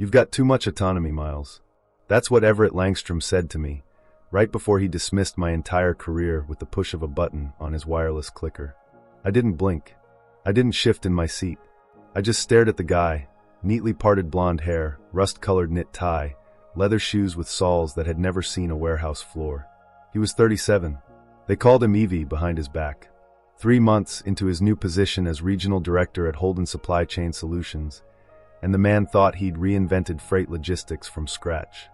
You've got too much autonomy, Miles. That's what Everett Langstrom said to me, right before he dismissed my entire career with the push of a button on his wireless clicker. I didn't blink. I didn't shift in my seat. I just stared at the guy, neatly parted blonde hair, rust-colored knit tie, leather shoes with soles that had never seen a warehouse floor. He was 37. They called him Evie behind his back. 3 months into his new position as regional director at Holden Supply Chain Solutions, and the man thought he'd reinvented freight logistics from scratch.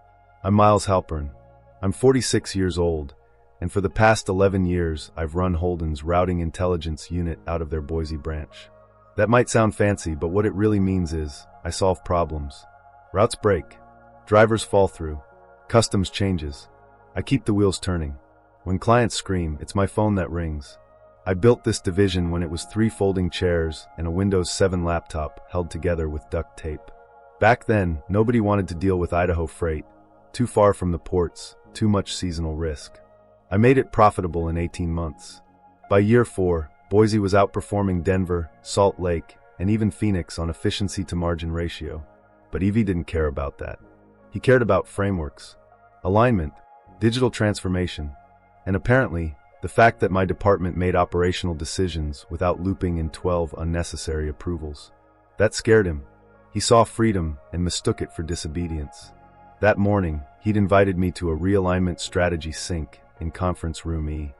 I'm Miles Halpern. I'm 46 years old, and for the past 11 years I've run Holden's routing intelligence unit out of their Boise branch. That might sound fancy, but what it really means is I solve problems. Routes break. Drivers fall through. Customs changes. I keep the wheels turning. When clients scream, it's my phone that rings. I built this division when it was 3 folding chairs and a Windows 7 laptop held together with duct tape. Back then, nobody wanted to deal with Idaho freight. Too far from the ports, too much seasonal risk. I made it profitable in 18 months. By year 4, Boise was outperforming Denver, Salt Lake, and even Phoenix on efficiency to margin ratio. But Evie didn't care about that. He cared about frameworks, alignment, digital transformation, and apparently, the fact that my department made operational decisions without looping in 12 unnecessary approvals. That scared him. He saw freedom and mistook it for disobedience. That morning, he'd invited me to a realignment strategy sync in conference room E,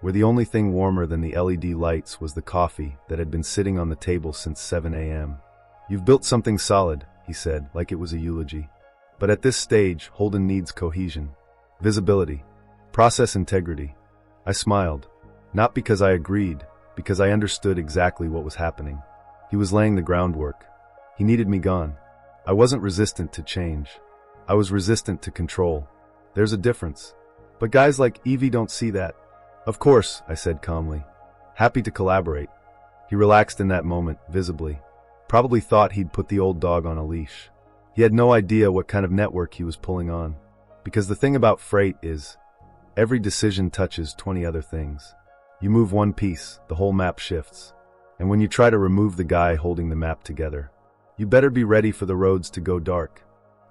where the only thing warmer than the LED lights was the coffee that had been sitting on the table since 7 a.m. "You've built something solid," he said, like it was a eulogy. "But at this stage, Holden needs cohesion, visibility, process integrity." I smiled, not because I agreed, because I understood exactly what was happening. He was laying the groundwork. He needed me gone. I wasn't resistant to change. I was resistant to control. There's a difference. But guys like Evie don't see that. "Of course," I said calmly. "Happy to collaborate." He relaxed in that moment, visibly. Probably thought he'd put the old dog on a leash. He had no idea what kind of network he was pulling on. Because the thing about freight is, every decision touches 20 other things. You move one piece, the whole map shifts. And when you try to remove the guy holding the map together, you better be ready for the roads to go dark.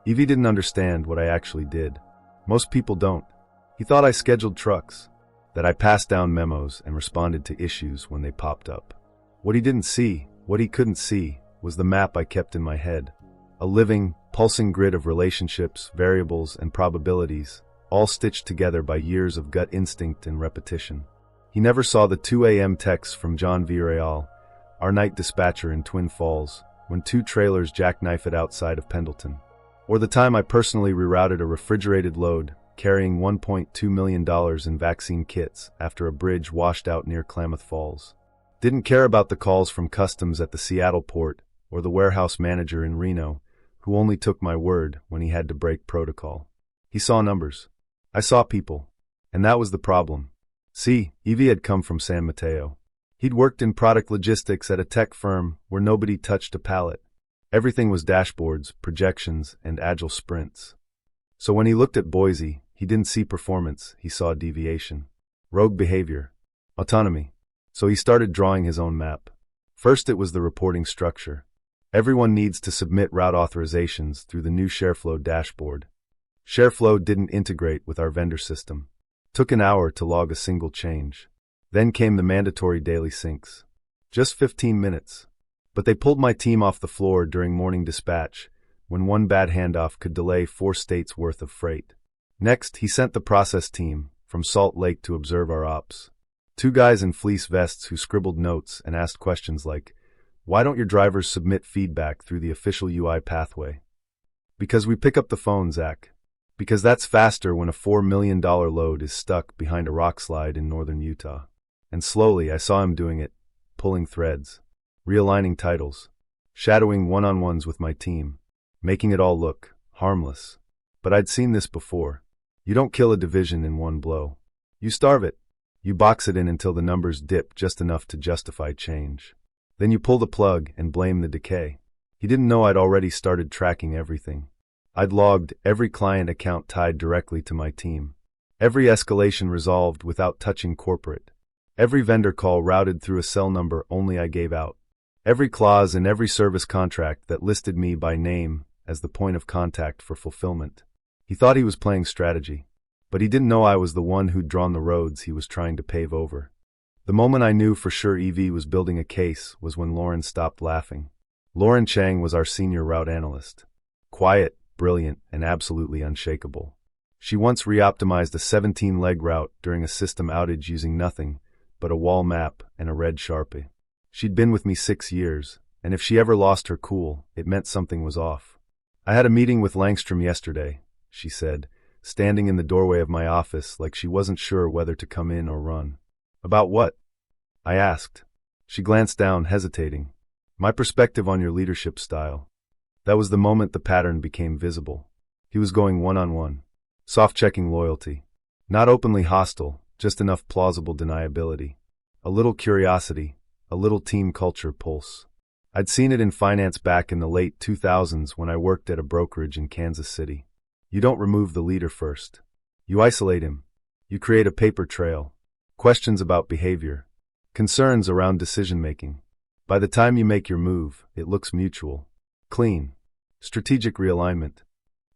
Evie didn't understand what I actually did. Most people don't. He thought I scheduled trucks, that I passed down memos and responded to issues when they popped up. What he didn't see, what he couldn't see, was the map I kept in my head. A living, pulsing grid of relationships, variables, and probabilities, all stitched together by years of gut instinct and repetition. He never saw the 2 a.m. text from John Villarreal, our night dispatcher in Twin Falls, when 2 trailers jackknife it outside of Pendleton. Or the time I personally rerouted a refrigerated load carrying $1.2 million in vaccine kits after a bridge washed out near Klamath Falls. Didn't care about the calls from customs at the Seattle port or the warehouse manager in Reno, who only took my word when he had to break protocol. He saw numbers. I saw people. And that was the problem. See, Evie had come from San Mateo. He'd worked in product logistics at a tech firm where nobody touched a pallet. Everything was dashboards, projections, and agile sprints. So when he looked at Boise, he didn't see performance, he saw deviation. Rogue behavior. Autonomy. So he started drawing his own map. First it was the reporting structure. Everyone needs to submit route authorizations through the new ShareFlow dashboard. ShareFlow didn't integrate with our vendor system. Took an hour to log a single change. Then came the mandatory daily syncs. Just 15 minutes. But they pulled my team off the floor during morning dispatch, when one bad handoff could delay 4 states' worth of freight. Next, he sent the process team from Salt Lake to observe our ops. 2 guys in fleece vests who scribbled notes and asked questions like, "Why don't your drivers submit feedback through the official UI pathway?" "Because we pick up the phone, Zach. Because that's faster when a $4 million load is stuck behind a rock slide in northern Utah." And slowly I saw him doing it, pulling threads, realigning titles, shadowing one-on-ones with my team, making it all look harmless. But I'd seen this before. You don't kill a division in one blow. You starve it. You box it in until the numbers dip just enough to justify change. Then you pull the plug and blame the decay. He didn't know I'd already started tracking everything. I'd logged every client account tied directly to my team. Every escalation resolved without touching corporate. Every vendor call routed through a cell number only I gave out. Every clause in every service contract that listed me by name, as the point of contact for fulfillment. He thought he was playing strategy, but he didn't know I was the one who'd drawn the roads he was trying to pave over. The moment I knew for sure EV was building a case was when Lauren stopped laughing. Lauren Chang was our senior route analyst. Quiet, brilliant, and absolutely unshakable. She once re-optimized a 17-leg route during a system outage using nothing but a wall map and a red Sharpie. She'd been with me 6 years, and if she ever lost her cool, it meant something was off. "I had a meeting with Langstrom yesterday," she said, standing in the doorway of my office like she wasn't sure whether to come in or run. "About what?" I asked. She glanced down, hesitating. "My perspective on your leadership style." That was the moment the pattern became visible. He was going one-on-one, soft-checking loyalty. Not openly hostile, just enough plausible deniability. A little curiosity, a little team culture pulse. I'd seen it in finance back in the late 2000s when I worked at a brokerage in Kansas City. You don't remove the leader first. You isolate him. You create a paper trail. Questions about behavior. Concerns around decision-making. By the time you make your move, it looks mutual. Clean. Strategic realignment.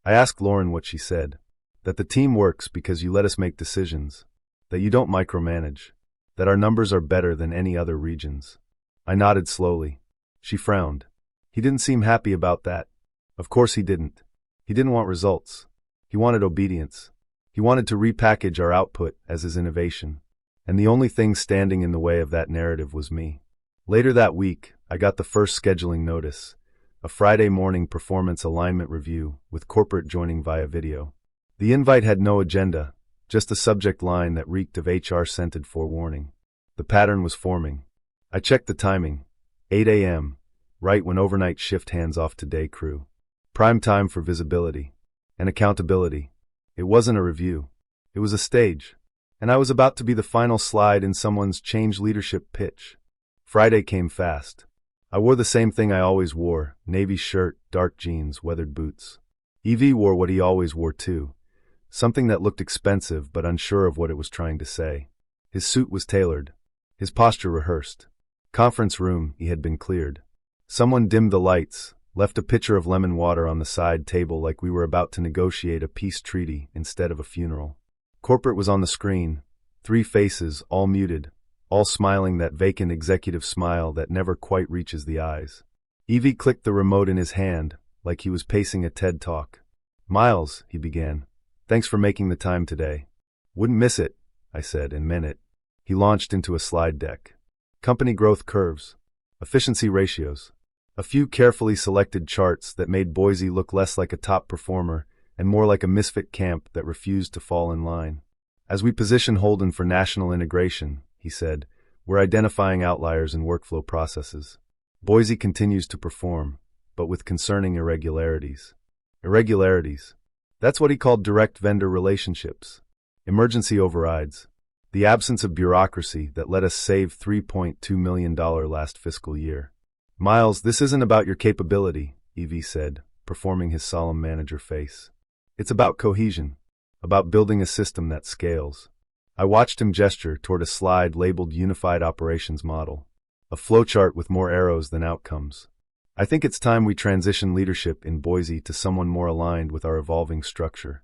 I asked Lauren what she said. That the team works because you let us make decisions. That you don't micromanage. That our numbers are better than any other regions. I nodded slowly. She frowned. He didn't seem happy about that. Of course he didn't. He didn't want results. He wanted obedience. He wanted to repackage our output as his innovation. And the only thing standing in the way of that narrative was me. Later that week, I got the first scheduling notice. A Friday morning performance alignment review with corporate joining via video. The invite had no agenda, just a subject line that reeked of HR-scented forewarning. The pattern was forming. I checked the timing. 8 a.m., right when overnight shift hands off to day crew. Prime time for visibility and accountability. It wasn't a review. It was a stage. And I was about to be the final slide in someone's change leadership pitch. Friday came fast. I wore the same thing I always wore, navy shirt, dark jeans, weathered boots. EV wore what he always wore too. Something that looked expensive but unsure of what it was trying to say. His suit was tailored. His posture rehearsed. Conference room, he had been cleared. Someone dimmed the lights, left a pitcher of lemon water on the side table like we were about to negotiate a peace treaty instead of a funeral. Corporate was on the screen, 3 faces, all muted, all smiling that vacant executive smile that never quite reaches the eyes. Evie clicked the remote in his hand, like he was pacing a TED Talk. "Miles," he began, "thanks for making the time today." "Wouldn't miss it," I said, and meant it. He launched into a slide deck. Company growth curves, efficiency ratios, a few carefully selected charts that made Boise look less like a top performer and more like a misfit camp that refused to fall in line. "As we position Holden for national integration," he said, "we're identifying outliers in workflow processes. Boise continues to perform, but with concerning irregularities." Irregularities. That's what he called direct vendor relationships. Emergency overrides. The absence of bureaucracy that let us save $3.2 million last fiscal year. "Miles, this isn't about your capability," EV said, performing his solemn manager face. "It's about cohesion, about building a system that scales." I watched him gesture toward a slide labeled Unified Operations Model, a flowchart with more arrows than outcomes. "I think it's time we transition leadership in Boise to someone more aligned with our evolving structure."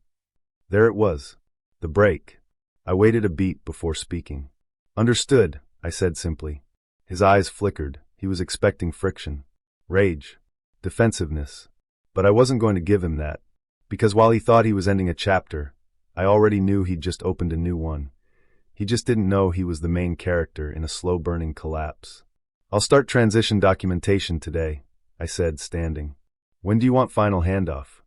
There it was, the break. I waited a beat before speaking. "Understood," I said simply. His eyes flickered. He was expecting friction, rage, defensiveness. But I wasn't going to give him that. Because while he thought he was ending a chapter, I already knew he'd just opened a new one. He just didn't know he was the main character in a slow-burning collapse. "I'll start transition documentation today," I said, standing. "When do you want final handoff?"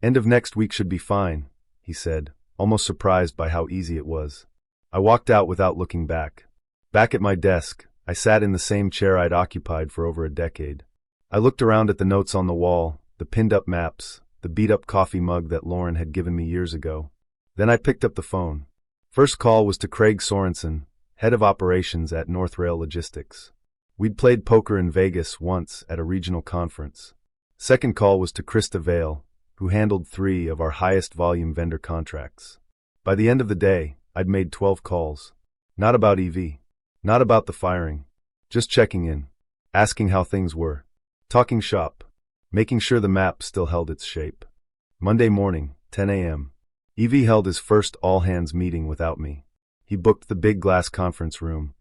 "End of next week should be fine," he said, almost surprised by how easy it was. I walked out without looking back. Back at my desk, I sat in the same chair I'd occupied for over a decade. I looked around at the notes on the wall, the pinned-up maps, the beat-up coffee mug that Lauren had given me years ago. Then I picked up the phone. First call was to Craig Sorensen, head of operations at North Rail Logistics. We'd played poker in Vegas once at a regional conference. Second call was to Krista Vale, who handled 3 of our highest volume vendor contracts. By the end of the day, I'd made 12 calls. Not about EV. Not about the firing. Just checking in. Asking how things were. Talking shop. making sure the map still held its shape. Monday morning, 10 a.m. Evie held his first all-hands meeting without me. He booked the big glass conference room,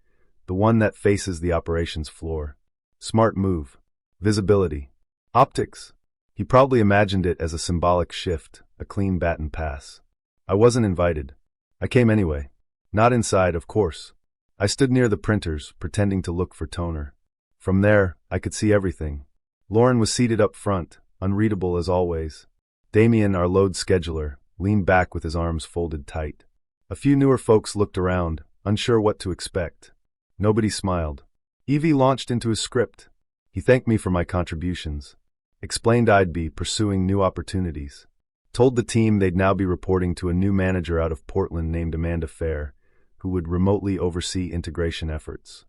the one that faces the operations floor. Smart move. Visibility. Optics. He probably imagined it as a symbolic shift, a clean baton pass. I wasn't invited. I came anyway. Not inside, of course. I stood near the printers, pretending to look for toner. From there, I could see everything. Lauren was seated up front, unreadable as always. Damien, our load scheduler, leaned back with his arms folded tight. A few newer folks looked around, unsure what to expect. Nobody smiled. Evie launched into his script. He thanked me for my contributions. Explained I'd be pursuing new opportunities. Told the team they'd now be reporting to a new manager out of Portland named Amanda Fair, who would remotely oversee integration efforts.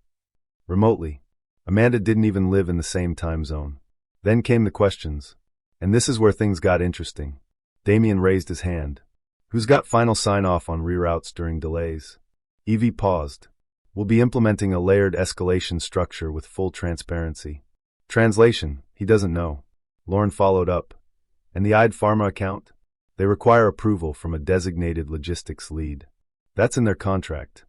Remotely. Amanda didn't even live in the same time zone. Then came the questions. And this is where things got interesting. Damien raised his hand. Who's got final sign-off on reroutes during delays? Evie paused. We'll be implementing a layered escalation structure with full transparency. Translation, he doesn't know. Lauren followed up. And the ID Pharma account? They require approval from a designated logistics lead. That's in their contract.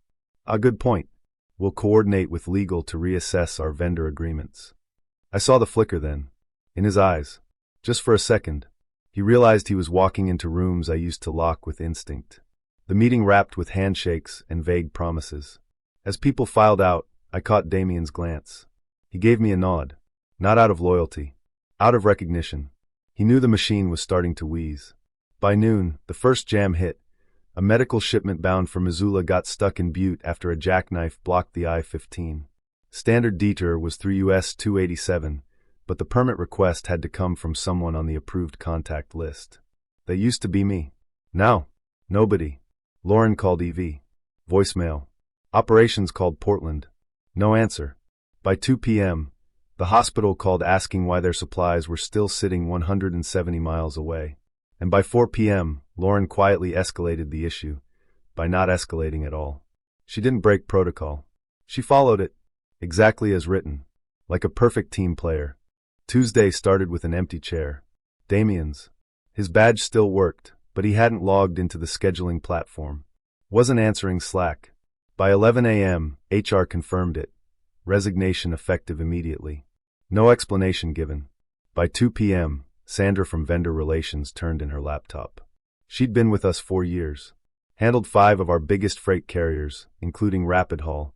A good point. We'll coordinate with legal to reassess our vendor agreements. I saw the flicker then. In his eyes. Just for a second. He realized he was walking into rooms I used to lock with instinct. The meeting wrapped with handshakes and vague promises. As people filed out, I caught Damien's glance. He gave me a nod. Not out of loyalty. Out of recognition. He knew the machine was starting to wheeze. By noon, the first jam hit. A medical shipment bound for Missoula got stuck in Butte after a jackknife blocked the I-15. Standard detour was through US 287, but the permit request had to come from someone on the approved contact list. That used to be me. Now, nobody. Lauren called EV. Voicemail. Operations called Portland. No answer. By 2 p.m., the hospital called asking why their supplies were still sitting 170 miles away. And by 4 p.m., Lauren quietly escalated the issue, by not escalating at all. She didn't break protocol. She followed it, exactly as written, like a perfect team player. Tuesday started with an empty chair. Damien's. His badge still worked, but he hadn't logged into the scheduling platform. Wasn't answering Slack. By 11 a.m., HR confirmed it. Resignation effective immediately. No explanation given. By 2 p.m., Sandra from Vendor Relations turned in her laptop. She'd been with us 4 years. Handled 5 of our biggest freight carriers, including Rapid Haul,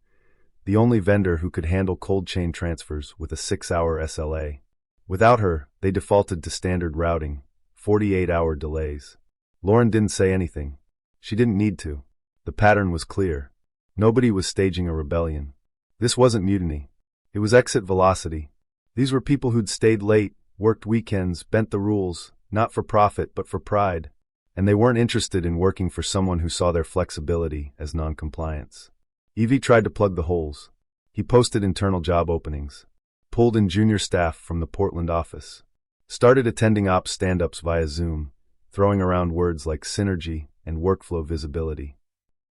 the only vendor who could handle cold chain transfers with a 6-hour SLA. Without her, they defaulted to standard routing, 48-hour delays. Lauren didn't say anything. She didn't need to. The pattern was clear. Nobody was staging a rebellion. This wasn't mutiny. It was exit velocity. These were people who'd stayed late, worked weekends, bent the rules, not for profit but for pride. And they weren't interested in working for someone who saw their flexibility as non-compliance. Evie tried to plug the holes. He posted internal job openings. Pulled in junior staff from the Portland office. Started attending ops stand-ups via Zoom, throwing around words like synergy and workflow visibility.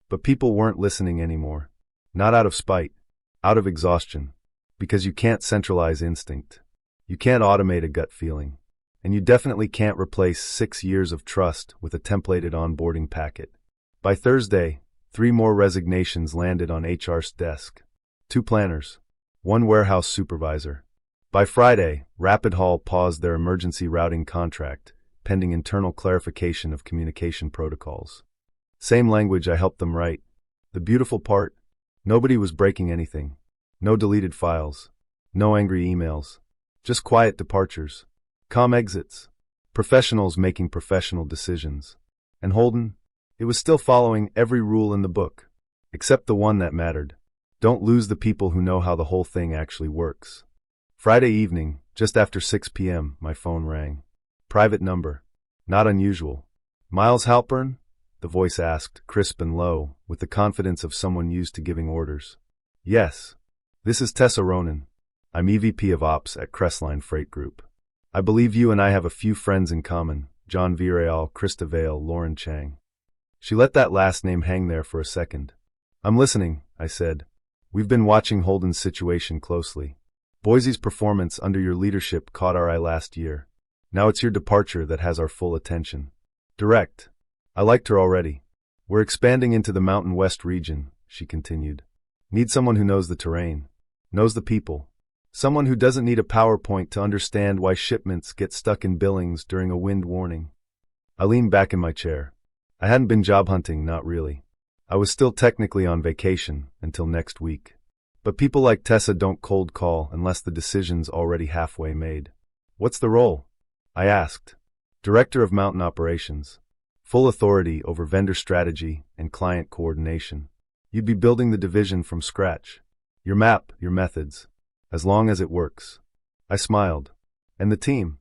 But people weren't listening anymore. Not out of spite. Out of exhaustion. Because you can't centralize instinct. You can't automate a gut feeling. And you definitely can't replace 6 years of trust with a templated onboarding packet. By Thursday, 3 more resignations landed on HR's desk. 2 planners. 1 warehouse supervisor. By Friday, Rapid Haul paused their emergency routing contract, pending internal clarification of communication protocols. Same language I helped them write. The beautiful part? Nobody was breaking anything. No deleted files. No angry emails. Just quiet departures. Calm exits. Professionals making professional decisions. And Holden? It was still following every rule in the book. Except the one that mattered. Don't lose the people who know how the whole thing actually works. Friday evening, just after 6 p.m., my phone rang. Private number. Not unusual. Miles Halpern? The voice asked, crisp and low, with the confidence of someone used to giving orders. Yes. This is Tessa Ronan. I'm EVP of Ops at Crestline Freight Group. I believe you and I have a few friends in common, John Vireal, Krista Vale, Lauren Chang. She let that last name hang there for a second. I'm listening, I said. We've been watching Holden's situation closely. Boise's performance under your leadership caught our eye last year. Now it's your departure that has our full attention. Direct. I liked her already. We're expanding into the Mountain West region, she continued. Need someone who knows the terrain, knows the people. Someone who doesn't need a PowerPoint to understand why shipments get stuck in Billings during a wind warning. I leaned back in my chair. I hadn't been job hunting, not really. I was still technically on vacation until next week. But people like Tessa don't cold call unless the decision's already halfway made. What's the role? I asked. Director of Mountain Operations. Full authority over vendor strategy and client coordination. You'd be building the division from scratch. Your map, your methods. As long as it works. I smiled. And the team?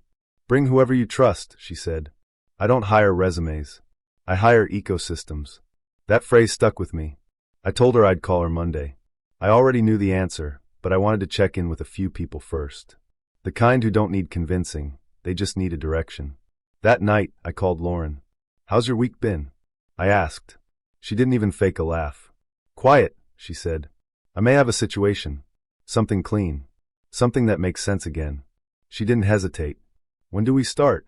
Bring whoever you trust, she said. I don't hire resumes. I hire ecosystems. That phrase stuck with me. I told her I'd call her Monday. I already knew the answer, but I wanted to check in with a few people first. The kind who don't need convincing, they just need a direction. That night, I called Lauren. How's your week been? I asked. She didn't even fake a laugh. Quiet, she said. I may have a situation. Something clean. Something that makes sense again. She didn't hesitate. When do we start?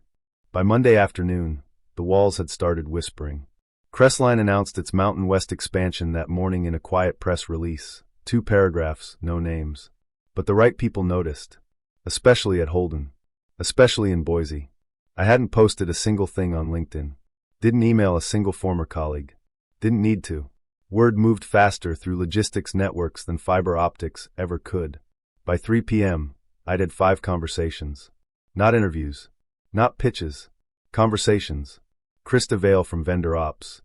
By Monday afternoon, the walls had started whispering. Crestline announced its Mountain West expansion that morning in a quiet press release. 2 paragraphs, no names. But the right people noticed. Especially at Holden. Especially in Boise. I hadn't posted a single thing on LinkedIn. Didn't email a single former colleague. Didn't need to. Word moved faster through logistics networks than fiber optics ever could. By 3 p.m., I'd had 5 conversations. Not interviews. Not pitches. Conversations. Krista Vale from Vendor Ops.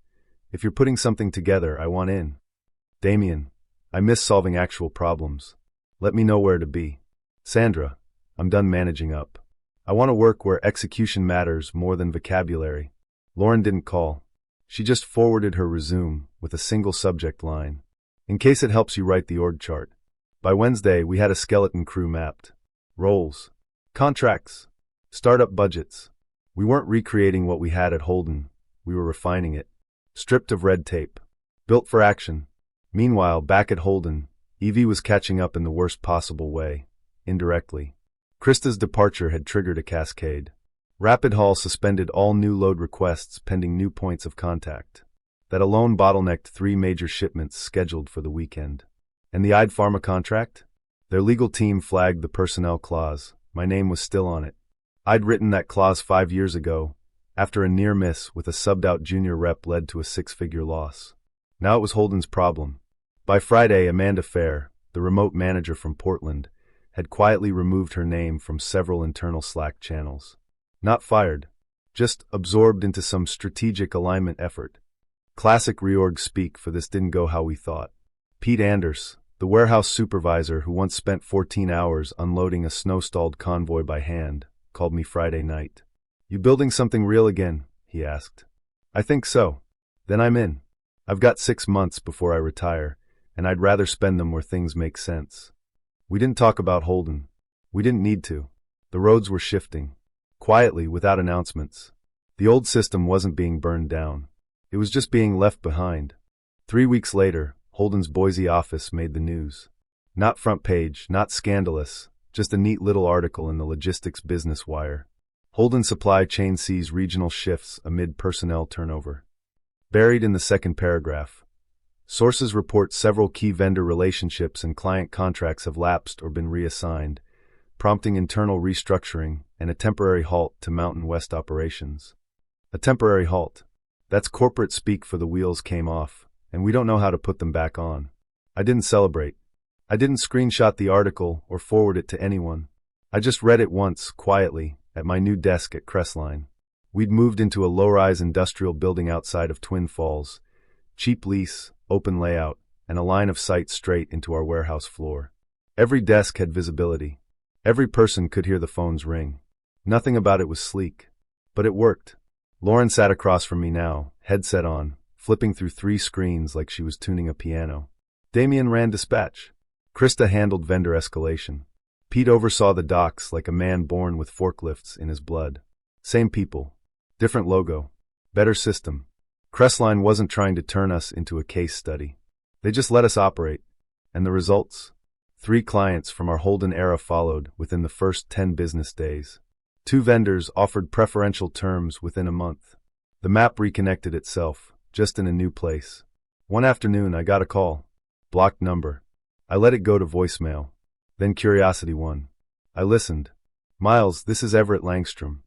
If you're putting something together, I want in. Damien. I miss solving actual problems. Let me know where to be. Sandra. I'm done managing up. I want to work where execution matters more than vocabulary. Lauren didn't call. She just forwarded her resume with a single subject line. In case it helps you write the org chart. By Wednesday, we had a skeleton crew mapped. Roles. Contracts. Startup budgets. We weren't recreating what we had at Holden. We were refining it. Stripped of red tape. Built for action. Meanwhile, back at Holden, Evie was catching up in the worst possible way. Indirectly. Krista's departure had triggered a cascade. Rapid Haul suspended all new load requests pending new points of contact. That alone bottlenecked 3 major shipments scheduled for the weekend. And the Ide Pharma contract? Their legal team flagged the personnel clause. My name was still on it. I'd written that clause 5 years ago, after a near miss with a subbed-out junior rep led to a 6-figure loss. Now it was Holden's problem. By Friday, Amanda Fair, the remote manager from Portland, had quietly removed her name from several internal Slack channels. Not fired, just absorbed into some strategic alignment effort. Classic reorg speak, for this didn't go how we thought. Pete Anders, the warehouse supervisor who once spent 14 hours unloading a snow-stalled convoy by hand, called me Friday night. You building something real again? He asked. I think so. Then I'm in. I've got 6 months before I retire, and I'd rather spend them where things make sense. We didn't talk about Holden. We didn't need to. The roads were shifting. Quietly, without announcements. The old system wasn't being burned down. It was just being left behind. 3 weeks later, Holden's Boise office made the news. Not front page, not scandalous, just a neat little article in the Logistics Business Wire. Holden supply chain sees regional shifts amid personnel turnover. Buried in the second paragraph. Sources report several key vendor relationships and client contracts have lapsed or been reassigned, prompting internal restructuring and a temporary halt to Mountain West operations. A temporary halt. That's corporate speak for the wheels came off, and we don't know how to put them back on. I didn't celebrate. I didn't screenshot the article or forward it to anyone. I just read it once, quietly, at my new desk at Crestline. We'd moved into a low-rise industrial building outside of Twin Falls. Cheap lease, open layout, and a line of sight straight into our warehouse floor. Every desk had visibility. Every person could hear the phones ring. Nothing about it was sleek. But it worked. Lauren sat across from me now, headset on, flipping through 3 screens like she was tuning a piano. Damien ran dispatch. Krista handled vendor escalation. Pete oversaw the docks like a man born with forklifts in his blood. Same people. Different logo. Better system. Crestline wasn't trying to turn us into a case study. They just let us operate. And the results? 3 clients from our Holden era followed within the first 10 business days. 2 vendors offered preferential terms within a month. The map reconnected itself, just in a new place. One afternoon, I got a call. Blocked number. I let it go to voicemail. Then curiosity won. I listened. Miles, this is Everett Langstrom.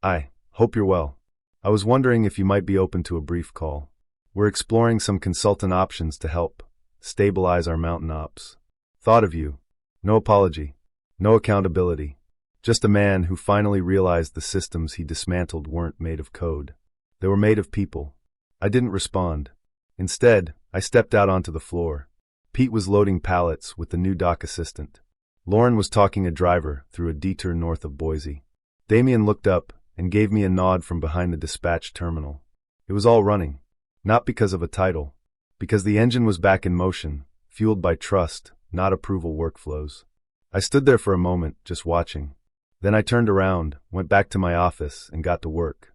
I hope you're well. I was wondering if you might be open to a brief call. We're exploring some consultant options to help stabilize our mountain ops. Thought of you. No apology. No accountability. Just a man who finally realized the systems he dismantled weren't made of code. They were made of people. I didn't respond. Instead, I stepped out onto the floor. Pete was loading pallets with the new dock assistant. Lauren was talking a driver through a detour north of Boise. Damien looked up and gave me a nod from behind the dispatch terminal. It was all running. Not because of a title. Because the engine was back in motion, fueled by trust, not approval workflows. I stood there for a moment, just watching. Then I turned around, went back to my office, and got to work.